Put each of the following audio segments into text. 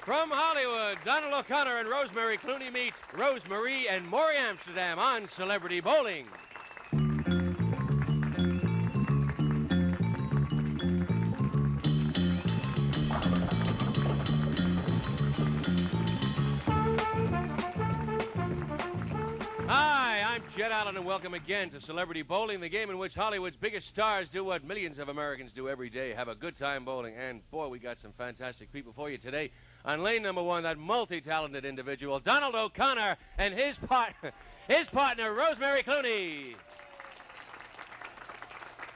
From Hollywood, Donald O'Connor and Rosemary Clooney meet Rosemary and Maury Amsterdam on Celebrity Bowling. Hi, I'm Chet Allen, and welcome again to Celebrity Bowling, the game in which Hollywood's biggest stars do what millions of Americans do every day, have a good time bowling. And boy, we got some fantastic people for you today. On lane number one, that multi-talented individual, Donald O'Connor, and his partner, Rosemary Clooney.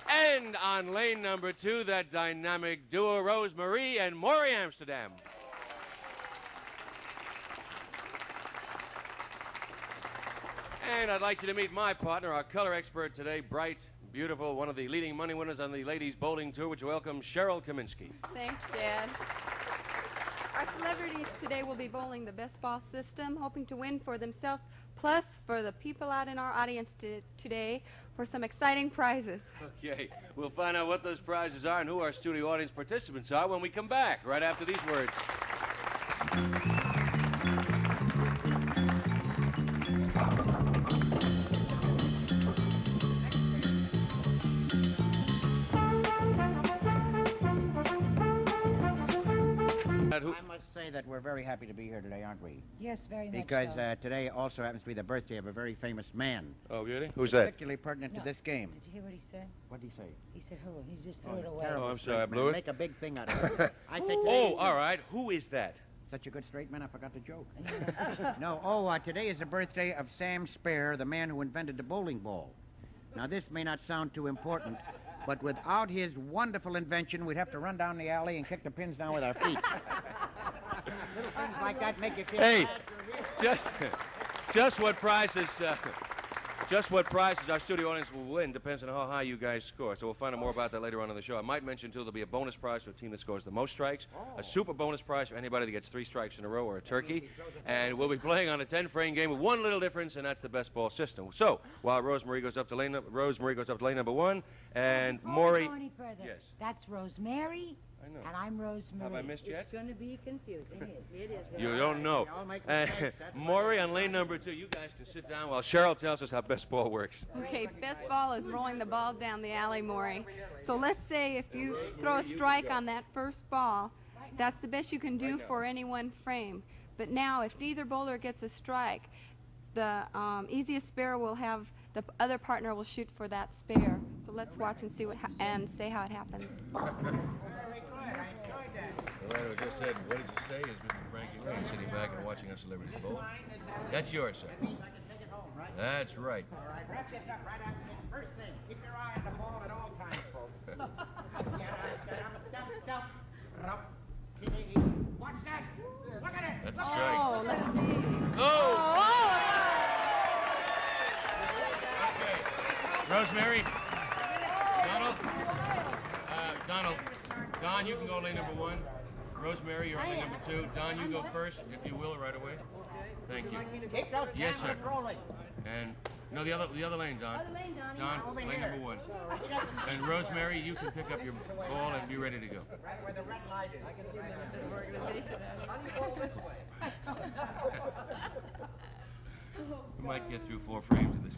And on lane number two, that dynamic duo, Rosemary and Maury Amsterdam. And I'd like you to meet my partner, our color expert today, bright, beautiful, one of the leading money winners on the Ladies Bowling Tour. Would you welcome Cheryl Kaminsky? Thanks, Chad. Our celebrities today will be bowling the best ball system, hoping to win for themselves, plus for the people out in our audience today for some exciting prizes. Okay, we'll find out what those prizes are and who our studio audience participants are when we come back, right after these words. I must say that we're very happy to be here today, aren't we? Yes, very much Because so. today also happens to be the birthday of a very famous man. Oh, really? Who's that? Particularly pertinent to this game. Did you hear what he said? What did he say? He said who? He just threw it away. Terrible Oh, I'm sorry, I straight blew man. it. Make a big thing out of it. I say today Oh, all right. Who is that? Such a good straight man, I forgot the joke. No, today is the birthday of Sam Spare, the man who invented the bowling ball. Now, this may not sound too important, but without his wonderful invention, we'd have to run down the alley and kick the pins down with our feet. Little things like that make you feel Hey, bad you're here. just what prizes our studio audience will win depends on how high you guys score. So we'll find out more about that later on in the show. I might mention, too, there'll be a bonus prize for a team that scores the most strikes, a super bonus prize for anybody that gets 3 strikes in a row or a turkey, and we'll be playing on a 10-frame game with one little difference, and that's the best ball system. So while Rosemary goes up to lane number one, and Maury. Don't go any further. Yes. That's Rosemary. I know. And I'm Rosemary. Have I missed yet? It's going to be confusing. It is. You don't know. We all make mistakes, that's Maury on lane number 2. You guys can sit down while Cheryl tells us how best ball works. Okay, best ball is rolling the ball down the alley, Maury. So let's say if you throw a strike on that first ball, that's the best you can do for any one frame. But now, if neither bowler gets a strike, the easiest spare will have the other partner will shoot for that spare. So let's watch and see and say how it happens. Very good. I enjoyed that. All right, I just said, what did you say? Is Mr. Frankie Lane sitting back and watching our celebrities bowl? That's yours, sir. That means I can take it home, right? That's right. All right, wrap this up right after this. First thing, keep your eye on the ball at all times, folks. Watch that. Look at it. That's a strike. Oh, let's see. Oh! Okay. Rosemary. Don, you can go lane number 1. Rosemary, you're on lane number 2. Don, you go first, if you will, right away. Thank you. Keep those Yes, sir. cameras rolling. And no, the other lane, Don. Other lane, Donnie. Don, Over lane here. number 1. And Rosemary, you can pick up your ball and be ready to go. Right where the red light is. I can see We might get through 4 frames of this.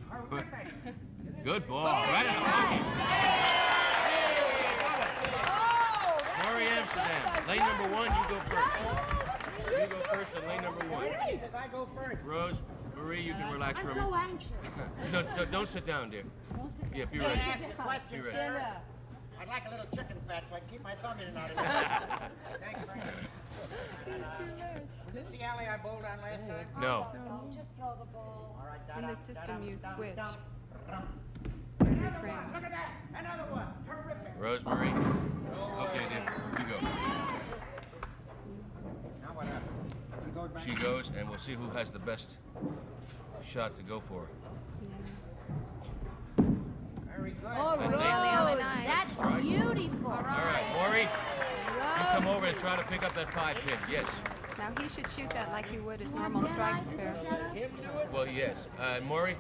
Good ball. Right in the pocket. Maury Amsterdam. Lane number 1, you go first. You go first on lane number 1. I go first. Rose, Marie, you can relax for a I'm so minute. anxious. No, don't sit down, dear. Don't sit Yeah, be down. ready. Ask a question, Be ready. sir. I'd like a little chicken fat so I can keep my thumb in and out of it. Thanks very much. Was this the alley I bowled on last time? No. No, just throw the ball. All right, In the system, you switch. Another one. Look at that. Another one. Terrific. Rosemary. Okay, dear. You go. Now what happens? She goes back. She goes, and we'll see who has the best shot to go for. Very good. Oh, And Rose, they- Alley nine. that's Right. beautiful. All right, Maury, you come over and try to pick up that 5 pin. Yes. Now he should shoot that like he would his normal strike spare. Well, yes. Maury,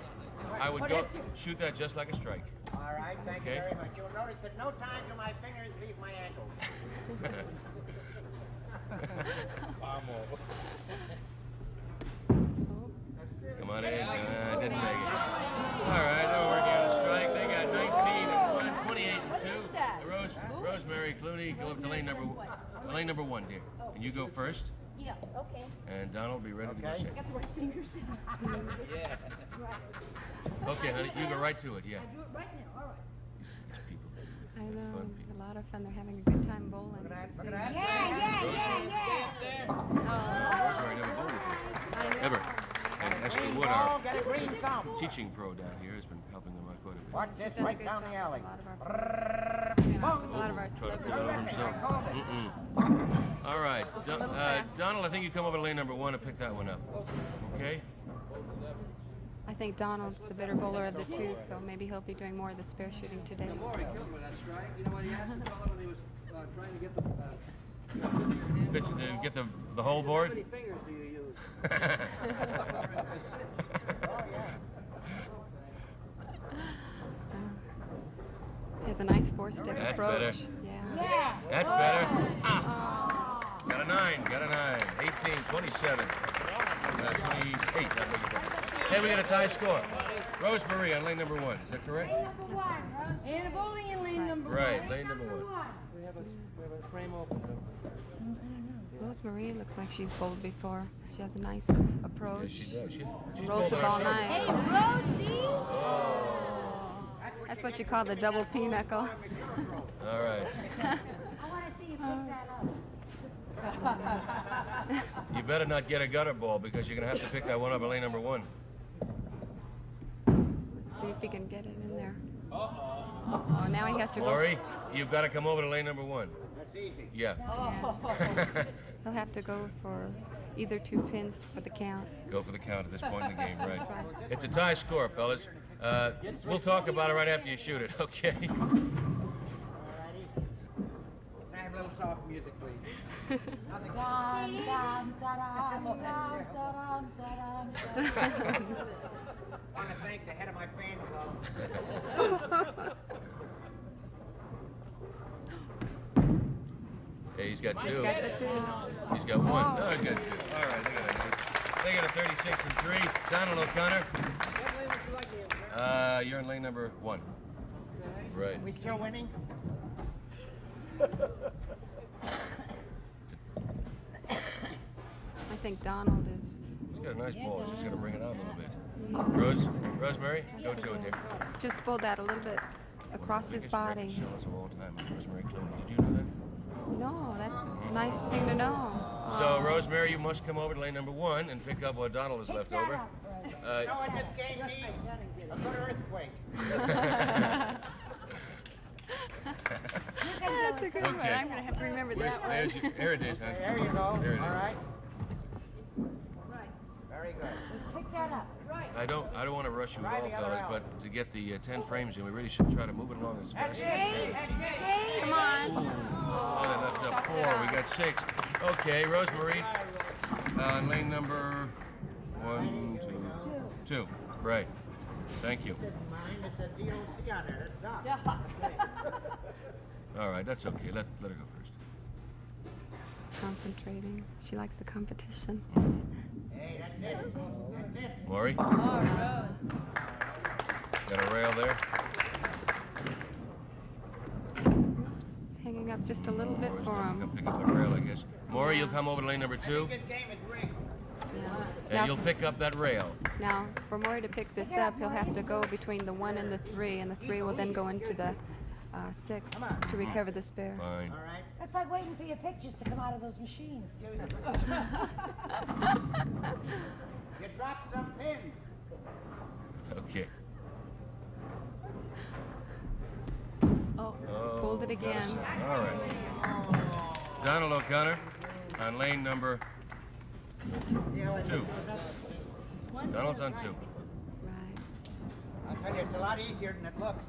I would go shoot that just like a strike. All right, thank you Okay. very much. You'll notice that no time do my fingers leave my ankles. Didn't make it. All right, they're working on a strike. They got 19 and 1, 28 and 2. Rosemary, Clooney, go up to lane number 1, dear. And you go first. Yeah, okay. And Donald, be ready to go second. Got the right fingers. Okay, honey, you go right to it, yeah. I do it right now, all right. These people. I know, Fun people. a lot of fun. They're having a good time bowling. Rosemary never bowled before. Ever. And Esther Wood, our Got a green thumb. teaching pro down here, has been helping them out quite a bit. Watch She's this done a right good down job the with alley. A lot of our Try to pull it celebrities. over himself. All right, Donald, I think you come over to lane number 1 and pick that one up. Okay? I think Donald's the better bowler of the two, so maybe he'll be doing more of the spare shooting today. You know what he asked the fellow when he was trying to get the Get the whole board? how many fingers do you use? He has a nice four-step That's approach. better. Yeah. That's better. Ah. Got a 9. 18, 27. 28. Hey, we got a tie score. Rosemary on lane number 1. Is that correct? And a bowling in lane number 1. Right, lane number 1. We have a frame open. Rosemary looks like she's bowled before. She has a nice Yeah, approach. she does. She's Rolls the bowling ball herself. nice. Rosie! That's what you call the double pinnacle. All right. I want to see you pick that up. You better not get a gutter ball because you're going to have to pick that one up in lane number 1. Let's see if he can get it in there. Oh, now he has to go. Maury, you've got to come over to lane number 1. That's easy. Yeah. He'll have to go for either 2 pins for the count. Go for the count at this point in the game, right? It's a tie score, fellas. We'll talk about it right after you shoot it, okay? Alrighty. Can I have a little soft music, please? Nothing. Dun, dun, dun, dun, dun, dun, dun, dun. I want to thank the head of my fan club. Hey, he's got 2. Got the 2. He's got 1. Oh, good 2. All right, they got a 36 and 3. Donald O'Connor. You're in lane number 1. Right. We still winning? I think Donald is. He's got a nice ball. He's just got to bring it out a little bit. Yeah. Rosemary, go to it, dear. Just pulled that a little bit across his body. Sellers of all time, Rosemary Clooney. Did you know that? No, that's a nice thing to know. So, Rosemary, you must come over to lane number 1 and pick up what Donald has Pick left that over. up, Rosie. You know what this game needs? A good earthquake. That's a good one. Okay. I'm going to have to remember that one. There's your, there it is, huh? Okay, there you go. There it is. All right. Very good. Pick that up. I don't want to rush you at all, fellas, but to get the 10 frames in, we really should try to move it along as fast. See? See? Come on. Oh, they left up 4. We got 6. Okay, Rosemary, lane number 1, 2, 2. Right. Thank you. Mine is the DOC on there. That's Doc. All right, that's okay. Let her go first. Concentrating. She likes the competition. Hey, that's it. That's it. Maury, got a rail there. Oops, it's hanging up just a little bit Maury's for gonna him. pick up the rail, I guess. Maury, you'll come over to lane number 2, This game is rigged. Yeah. and Now, you'll pick up that rail. now, for Maury to pick this up, he'll have to go between the 1 and the 3, and the 3 will then go into the 6 to recover the spare. Fine. All right. That's like waiting for your pictures to come out of those machines. You dropped some pins. Okay. Oh, Oh, pulled it again. All right. Donald O'Connor on lane number 2. Donald's on 2. Right. I'll tell you, it's a lot easier than it looks.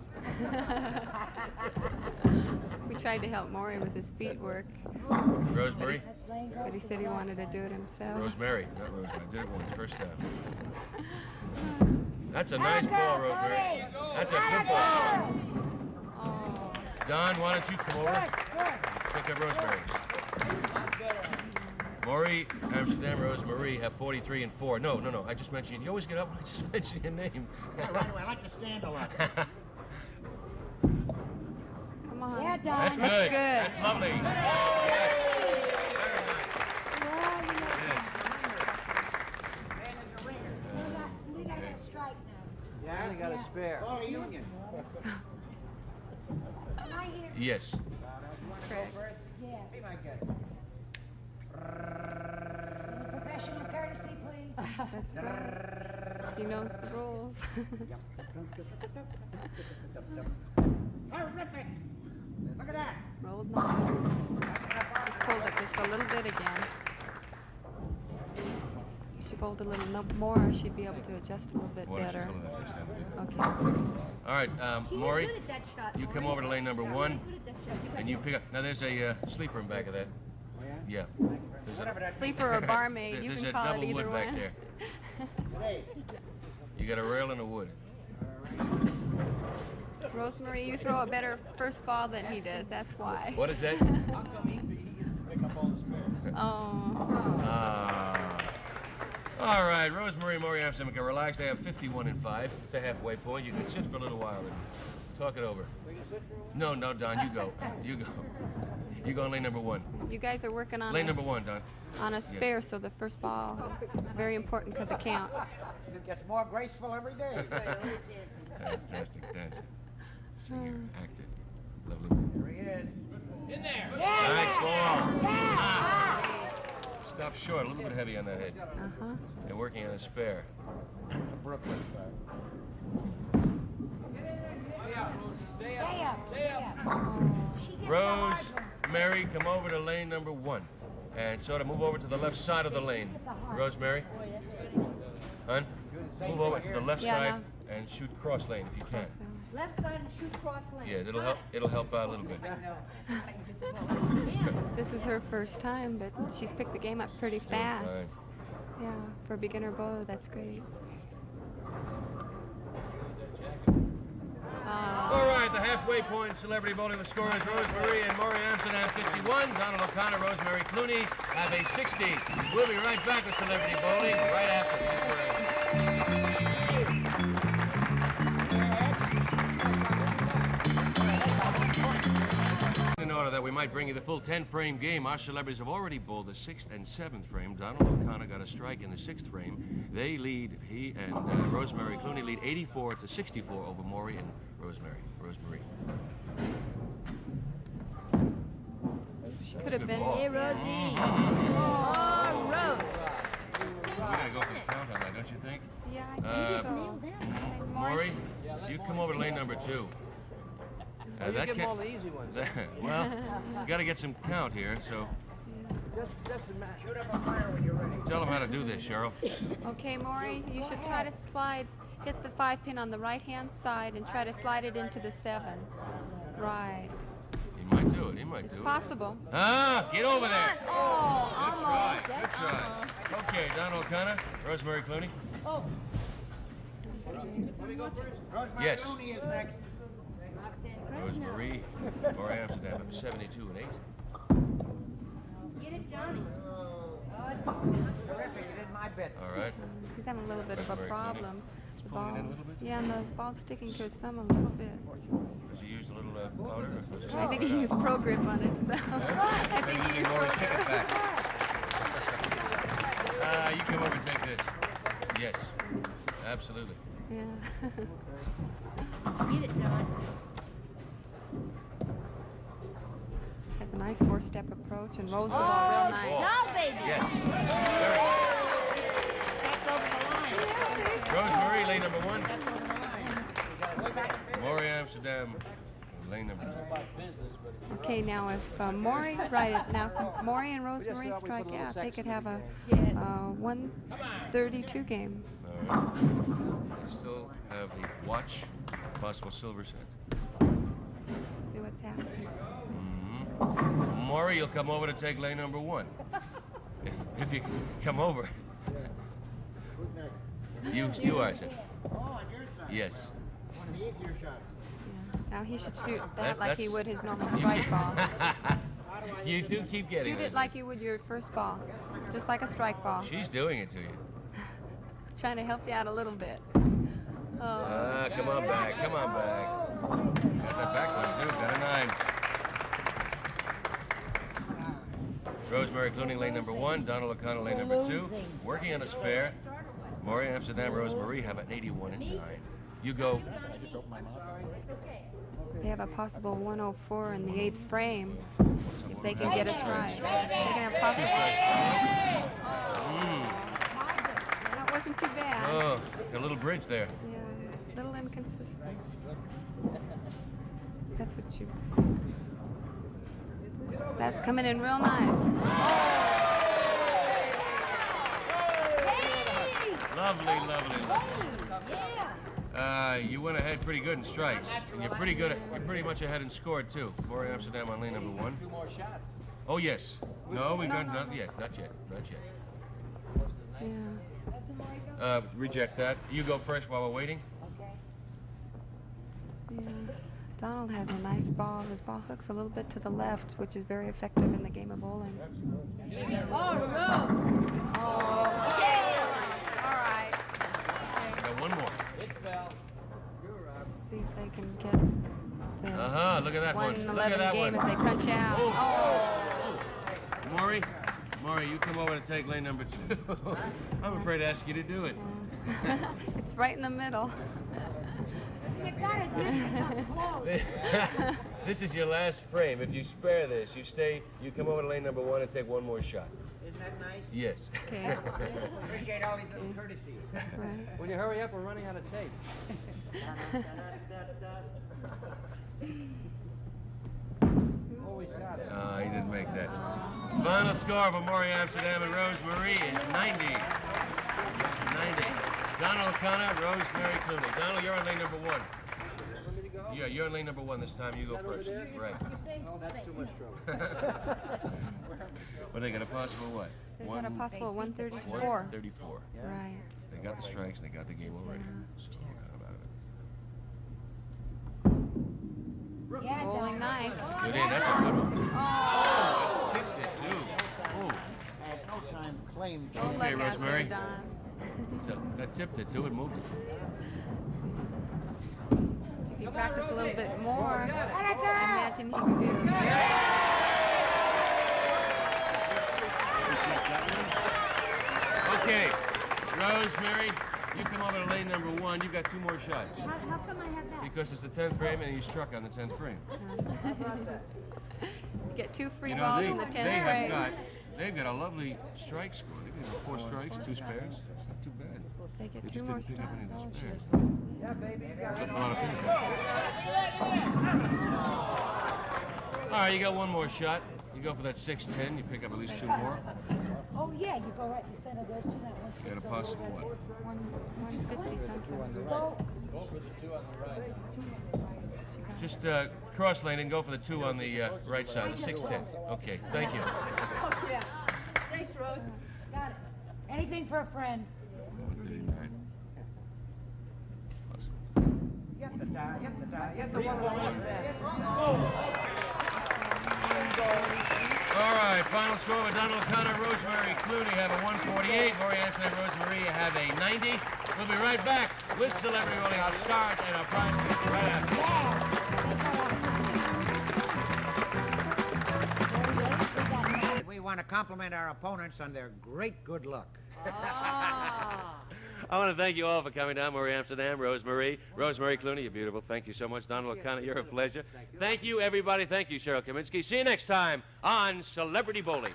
We tried to help Maury with his feet work, Rosemary. That's Lane but goes he to said the he right. wanted to do it himself. Rosemary, not Rosemary. I did it once, first time. That's a nice ball, Rosemary. That's a good ball. Oh, Don, why don't you come over? Good, good. Pick up Rosemary. Maury, Amsterdam, Rosemary have 43 and 4. No, I just mentioned, you always get up when I just mention your name. Yeah, right away. I like to stand a lot. Come on. Yeah, Don. That's good. That's good. That's lovely. Yes. We got a strike now. Yeah? Only got a spare. Call a union. Am I here? Yes. Correct. Yeah. Be my guest. Professional courtesy, please. That's right. She knows the rules. Terrific! Look at that! Rolled nice. Just pulled it just a little bit again. If she bowled a little more, she'd be able to adjust a little bit Why don't you better. tell her that next time, please? Okay. All right, She was Maury, good at that shot, you come Maury. over to lane number Yeah, 1, really good at that shot. and you pick up. Now there's a sleeper in back of that. Oh, yeah? Yeah. There's Whatever that Sleeper or barmaid, you There's can a call double it either wood one. back there. Hey. You got a rail and a wood. Rosemary, you throw a better first ball than he does. That's why. What is that? How come he gets to pick up all the spares? Oh. All right, Rosemary and Maury Amsterdam can relax. They have 51 and 5. It's a halfway point. You can sit for a little while and talk it over. We can sit for a while? No, Don, you go. You go. You go on lane number 1. You guys are working on Lane number 1, Don. on a spare, so the first ball is very important because it counts. It gets more graceful every day. Fantastic dancer. Singer, actor. Lovely. Here he is. In there! Nice ball. Yeah! Stop short. A little bit heavy on that head. Uh-huh. They're working on a spare. Brooklyn. Stay up, Rosie. Stay up. Stay up, Stay up. She gets the Rose, hard ones. Mary, come over to lane number 1. And sort of move over to the left side of the lane. Rosemary, hon, move over to the left Yeah, side no. and shoot cross lane if you can. Left side and shoot cross lane. Yeah, it'll help out a little bit. This is her first time, but she's picked the game up pretty Doing fast. fine. Yeah, for a beginner bowler, that's great. All right, the halfway point celebrity bowling. The score is Rosemary and Maury Amsterdam 51. Donald O'Connor, Rosemary Clooney have a 60. We'll be right back with celebrity bowling right after these words. In order that we might bring you the full 10-frame game, our celebrities have already bowled the 6th and 7th frame. Donald O'Connor got a strike in the 6th frame. They lead, he and Rosemary Clooney lead 84 to 64 over Maury and Rosemary. She That's could a have good been. ball. Hey, Rosie. Oh, Rose. We gotta go for the count on that, don't you think? Yeah, I think so. I think Maury, Yeah, let's you play come over to lane number 2. You that give them all can't. the easy ones. Well, you got to get some count here, so Just a match. Shoot up a fire when you're ready. tell them how to do this, Cheryl. Okay, Maury, you should try to hit the 5-pin on the right-hand side and try to slide it into the 7. Right. He might do it. He might It's do it. possible. Ah, get over there. Oh, Good try. Good try. Okay, Donald O'Connor, Rosemary Clooney. Oh, Let me go first. Rosemary Yes. Clooney is next. Roxanne Cruz. Rosemary, Maury Amsterdam up 72 and 8. Get it done. Terrific. You did my bit. All right. He's having a little bit of a Rosemary Clooney. problem. He's The pulling it ball, in a little bit? yeah, and the ball's sticking to his thumb a little bit. Has he used a little powder? Or was it I think he right used pro grip on his thumb. Yeah? I think Maybe he using used pro Maury's ticket grip. back. You come over and take this. Yes, absolutely. Yeah. Get it done. Has a nice 4-step approach and rolls the ball real nice. ball. No, baby. Yes. That's over the line. Rosemary, lane number 1. That's over the line. Maury Amsterdam, lane number 2. About business, but Okay, now if Maury, now if Maury and Rosemary strike out, they could have a Yes. 132 game. All right. They still have the watch, possible silver set. See what's happening. Maury, you'll come over to take lane number 1. If you come over. Who's next? You are, sir. Oh, on your side. Yes. One of the easier shots. Yeah. Now he should shoot that That- like he that's- would his normal You strike can- ball. I You do keep getting Shoot it like you would your first ball, just like a strike ball. She's doing it to you. Trying to help you out a little bit. Oh. Come on back. Come on back. Got that back one, too. Got a 9. Rosemary Clooney, lane number 1. Donald O'Connor, lane number 2. Working on a spare. Maury Amsterdam, Rosemary have an 81 and 9. You go. They have a possible 104 in the 8th frame if they can get us right. They can have possible. That wasn't too bad. Oh, a little bridge there. Yeah, a little inconsistent. That's what you. That's coming in real nice. Lovely, lovely, lovely. You went ahead pretty good in strikes, and you're pretty good. You're pretty much ahead in score too. Maury Amsterdam on lane number 1. 2 more shots. Oh yes. No, we've got not yet. Not yet. Not yet. Yeah. Reject that. You go first while we're waiting. Yeah. Donald has a nice ball. His ball hooks a little bit to the left, which is very effective in the game of bowling. Oh, Rose. Oh, okay. All right. Got one more. It fell. You're up. See if they can get the Look at that one. Look at 111 that game one. if they punch out. Maury, you come over and take lane number 2. I'm afraid to ask you to do it. It's right in the middle. You got it. Close. This is your last frame. If you spare this, you stay. You come over to lane number 1 and take one more shot. Isn't that nice? Yes. Okay. Appreciate all these little courtesies. Right. Will you hurry up? We're running out of tape. Always got it. He didn't make that. Final score for Maury Amsterdam and Rosemary is 90. 90. Donald O'Connor, Rosemary Clooney. Donald, you're on lane number 1. Want me to go? Yeah, you're on lane number 1 this time. You go That over first. there? Right. Oh, that's too much trouble. Well, they got a possible what? They've got a possible 134. 134. Right. They got the strikes and they got the game already. So no doubt about it. Yeah, Bowling Don. nice. Good in. That's a good one. Oh, Tipped it too. Oh. At no time claimed. don't Okay, look out Rosemary. there, Don. That tipped it too. It moved it. If you practice a little bit more, Let it I go. imagine he can do it. Okay, Rosemary, you come over to lane number 1. You got 2 more shots How come I have that? because it's the 10th frame and you struck on the 10th frame. You get 2 free You know, balls in the 10th frame. they've got a lovely strike score. They've got 4 strikes, 2 spares. It's not too bad. They get They 2 just more didn't pick up any of the strikes. spares. Yeah, baby. You got Took it. a lot of pins out. All right, you got 1 more shot. You go for that 6-10. You pick up at least 2 more. Oh, yeah, you go right, you send it those two, that one. You got a possible what? 150 something. Go. Just cross lane and go for the 2 on the right side, the 6-10. Okay, thank you. Oh, yeah. Thanks, Rose. Got it. Anything for a friend. 139. Awesome. Get the tie, get the tie, get the one on that. All right, final score with Donald O'Connor, Rosemary Clooney have a 148. Maury Amsterdam and Rosemary have a 90. We'll be right back with Celebrity Rolling Our Stars and our prizes right after. We want to compliment our opponents on their great good luck. I want to thank you all for coming down. Maury Amsterdam, Rosemary Clooney, you're beautiful. Thank you so much. Donald O'Connor, you're a pleasure. Thank you, everybody. Thank you, Cheryl Kaminsky. See you next time on Celebrity Bowling.